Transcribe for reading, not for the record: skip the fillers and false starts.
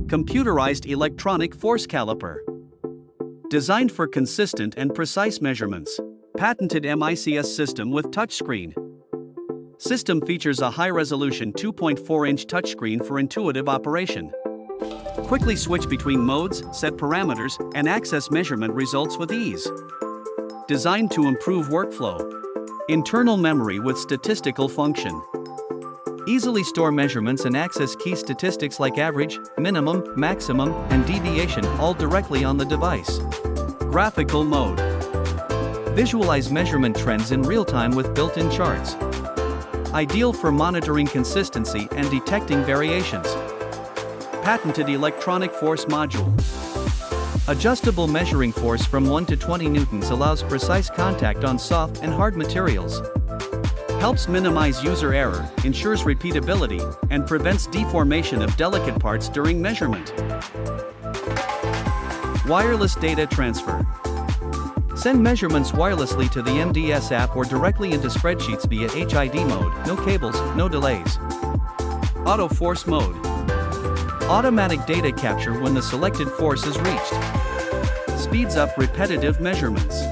Computerized electronic force caliper. Designed for consistent and precise measurements. Patented MICS system with touchscreen. System features a high-resolution 2.4-inch touchscreen for intuitive operation. Quickly switch between modes, set parameters, and access measurement results with ease. Designed to improve workflow. Internal memory with statistical function. Easily store measurements and access key statistics like average, minimum, maximum, and deviation all directly on the device. Graphical mode. Visualize measurement trends in real time with built-in charts. Ideal for monitoring consistency and detecting variations. Patented electronic force module. Adjustable measuring force from 1 to 20 newtons allows precise contact on soft and hard materials. Helps minimize user error, ensures repeatability, and prevents deformation of delicate parts during measurement. Wireless data transfer. Send measurements wirelessly to the MDS app or directly into spreadsheets via HID mode, no cables, no delays. Auto force mode. Automatic data capture when the selected force is reached. Speeds up repetitive measurements.